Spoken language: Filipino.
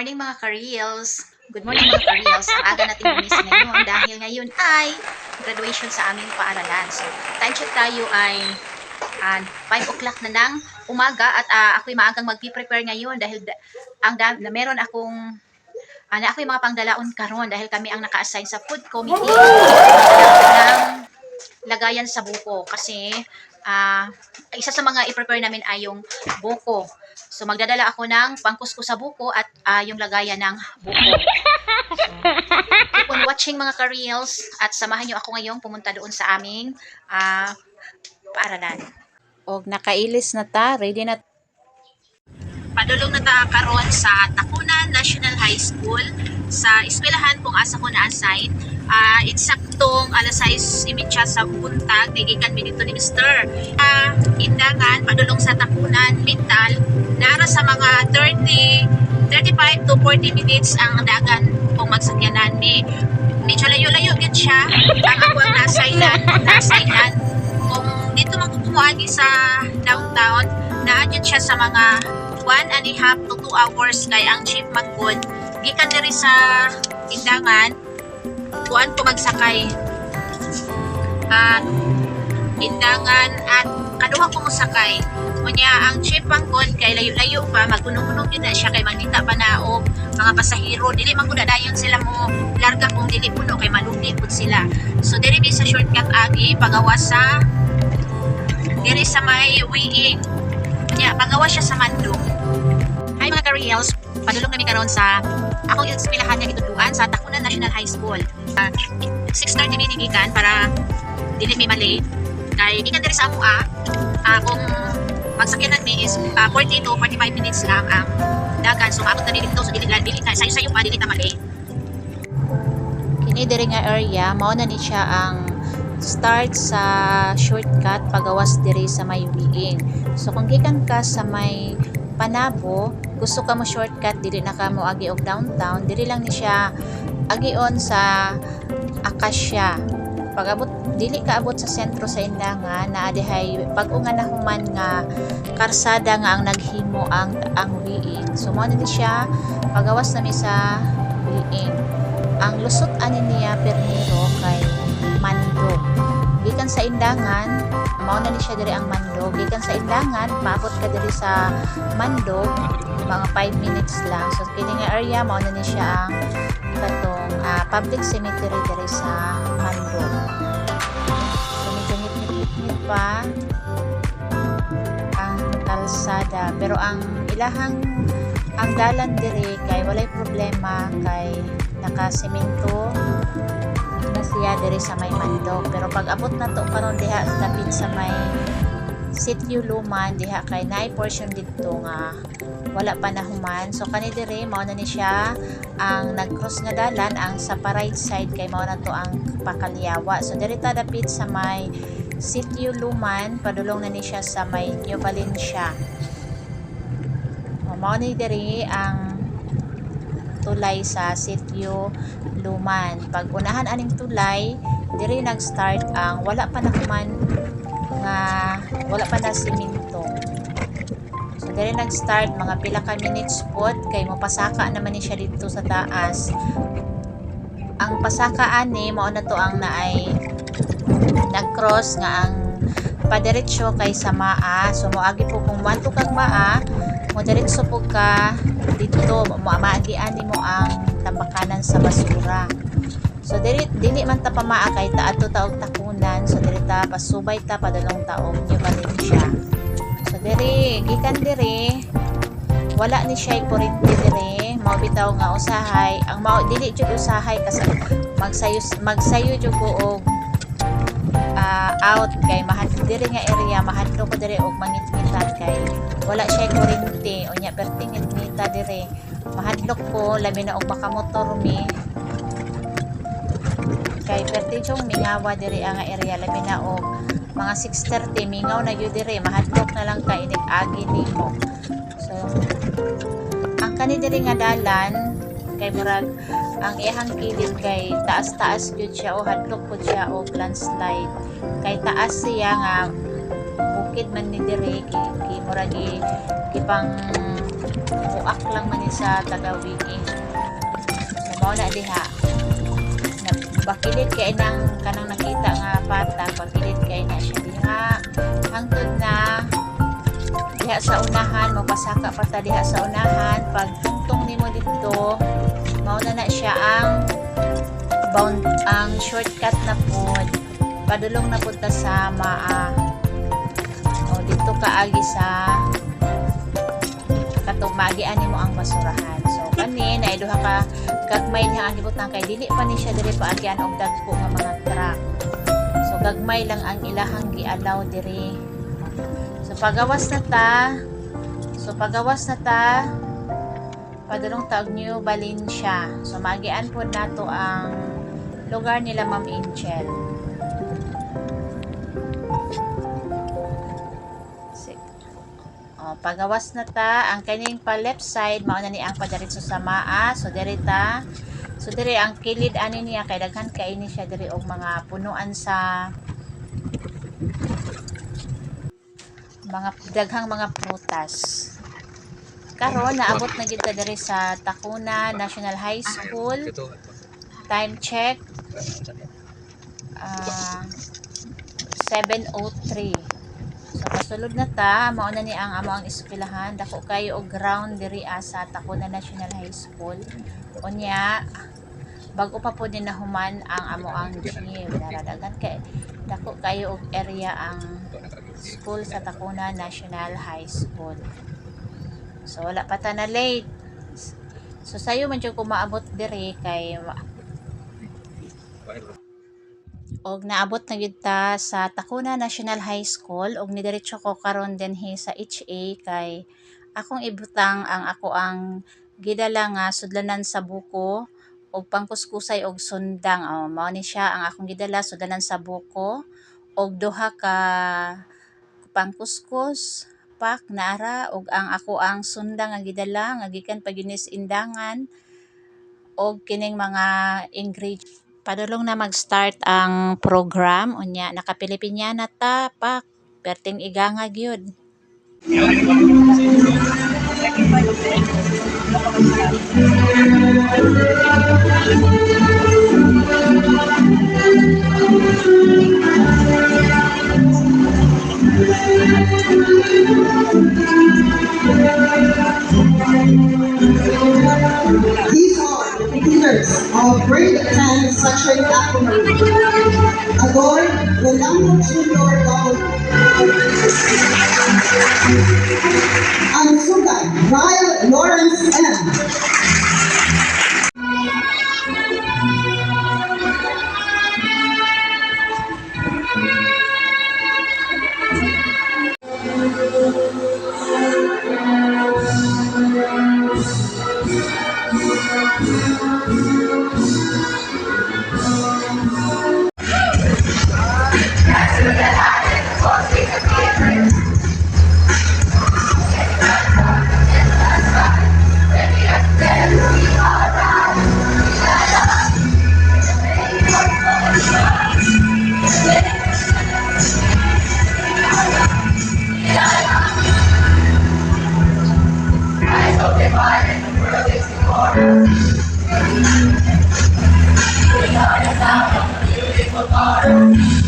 morning mga ka-reels. Good morning mga ka-reels. Ang aga natin gumising ngayon dahil ngayon ay graduation sa aming paaralan. So, time check tayo ay 5 o'clock na ng umaga at ako'y maagang mag-prepare ngayon dahil meron akong ako'y mga pangdalaon karon dahil kami ang naka-assign sa food committee ng lagayan sa buko kasi isa sa mga i-prepare namin ay yung buko. So, magdadala ako ng pangkusko sa buko at yung lagayan ng buko. So, keep on watching mga ka-reels at samahan nyo ako ngayong pumunta doon sa aming paaralan. Og nakailis na ta, ready na. Padulong na ta karon sa Takunan National High School sa eskwelahan kung asa ko na-assign. Eksaktong alas 6:30 sa buntag, gigikan mi dito ni Mr. Indangan, padulong sa Takunan, Mintal, nara sa mga 35 to 40 minutes ang dagan kung magsakyanan mi. Medyo layo-layo gid siya. Ang ako ang na-assignan. Kung dito magkukumuagi sa downtown, naadyan siya sa mga 1.5 to 2 hours kay ang jeep magkod gikan diri sa Indangan kuan ko magsakay Indangan at kaduha ko mosakay unya ang jeep magkod kay layo-layo pa magkunog-kunog yun na siya kay magnita pa na og mga pasahero dili man gud dayon sila mo larga kung dili puno kay malumi pud sila. So diri sa shortcut agi pagawas sa diri sa may Wiing. Pagawa siya sa Mandong. Hi mga ka-reels, padulong kami karon sa akong eskwelahan nga gituduan sa Takunan National High School. 6:30 minigikan para dili mi malate. Kay gikan diri sa amoa, kung magsakyanan mi is 40 to 45 minutes lang ang dagan. So maabot na dito, so dili na sayo-sayo pa dili ta malate. Kini diri nga area mao na ni siya ang start sa shortcut pagawas diri sa may Wiing. So kung gikan ka sa may Panabo, gusto ka mo shortcut dili na ka mo agi og downtown, diri lang ni siya agion sa Acacia. Pagabot dili ka abot sa sentro sa Indangan na adihay pag-unga na human nga karsada nga ang naghimo ang Wiing. So mao ni siya pagawas na mi sa Wiing. Ang lusot ani niya permiro kay Mandog. Gikan sa Indangan, mao na ni siya diri ang Mandog. Gikan sa Indangan, maabot ka diri sa Mandog mga 5 minutes lang. So kini nga area mao na ni siya ang katong public cemetery diri sa Mandog. So medyo ngit-ngit pa ang kalsada, pero ang dalan diri kay walay problema kay nakasemento na siya diri sa may Mandog. Pero pag abot na to karon diha lapit sa may Sitio Luman diha kay naay portion dito nga wala pa nahuman. So kani diri mao na ni siya ang nag-cross nga dalan ang sa right side kay mao na to ang Pakalyawa. So diri ta dapit sa may Sitio Luman, padulong na ni siya sa may New Valencia. Mao ni diri ang tulay sa Sitio Luman. Pag unahan aning tulay, diri nag-start ang wala pa nakuman nga wala pa na simento. So diri nag-start mga pila ka minutes pod kay mopasaka naman ni siya dito sa taas. Ang pasaka ani mao na to ang naay nag-cross nga ang padiretso kay sa Maa. So moagi po kung wanto kag Maa, mo diretso po ka dito maagian nimo ang tambakanan sa basura. So dili man ta pamaa kay ato ta og Takunan. So diri ta pasubay ta padulong ta og New Valencia. So diri gikan diri wala ni siya kurente diri, mao bitaw nga usahay. Ang mao dili jud usahay kasi magsayo jud ko og out kay diri nga area mahadlo ko diri og mangit-ngitan kay wala siya kurente unya perting ngita diri mahadlok ko labi na og makamotor mi kay perting jung mingawa diri ang area labi na og mga 6:30 mingaw na gyud diri mahadlok na lang kay inig-agi nimo. So ang kani diri nga dalan kay murag ang iyang kilid kay taas-taas gyud siya o hadlok pud siya og landslide kay taas siya nga bukid man ni diri kay murag gipang buak lang man ni sa taga-wiki. So mao na diha. Bakilid kay nang kanang nakita nga patag, bakilid kay na siya diha. Hangtod na diha sa unahan, mapasaka pa ta diha sa unahan. Pag tungtong nimo dito, mao na siya ang shortcut na pod. Padulong na punta sa Maa. O dito kaagi sa katumagian nimo ang basurahan. So kani na duha ka gagmay niya ang gibutang kay dili pa ni siya diri paagyan og dagko nga mga truck. So gagmay lang ang ilahang gialaw diri. So pagawas na ta padulong ta og New Valencia. So magian pod nato ang lugar nila Ma'am Angel. Pagawas na ta ang kaning pa left side mao na ni ang padaritso sa Maa. So diri ang kilid ani niya kay daghan kay ini siya diri og mga punuan sa mga daghang mga prutas. Karon naabot na gid ta diri sa Tacuna National High School. Time check 7:03. So kasulod na ta, mao na ni ang amo ang eskwelahan. Dako kayo og ground diri sa Tacuna National High School. Unya bago pa po din nahuman ang amo ang gym. Daradagan kay dako kayo og area ang school sa Tacuna National High School. So wala pa ta na late. So sayo man jud ko maabot diri kay og naabot na gyud ta sa Tacuna National High School og nidiretso ko karon dinhi sa HA kay akong ibutang ang gidala nga sudlanan sa buko og pangkuskusay og sundang. Mao ni siya ang akong gidala sudlanan sa buko og duha ka pangkuskus pak nara og ang sundang nga gidala nga gikan pa ginis indangan og kining mga ingredients. Padulong na mag-start ang program. Unya, naka-Pilipinyana ta, pak. Perting iganga gyud. These are the leaders of grade 10 section Acronym. Agor, Rolando Junior Gaul. Ang sugat, Ryle Lawrence M. Beautiful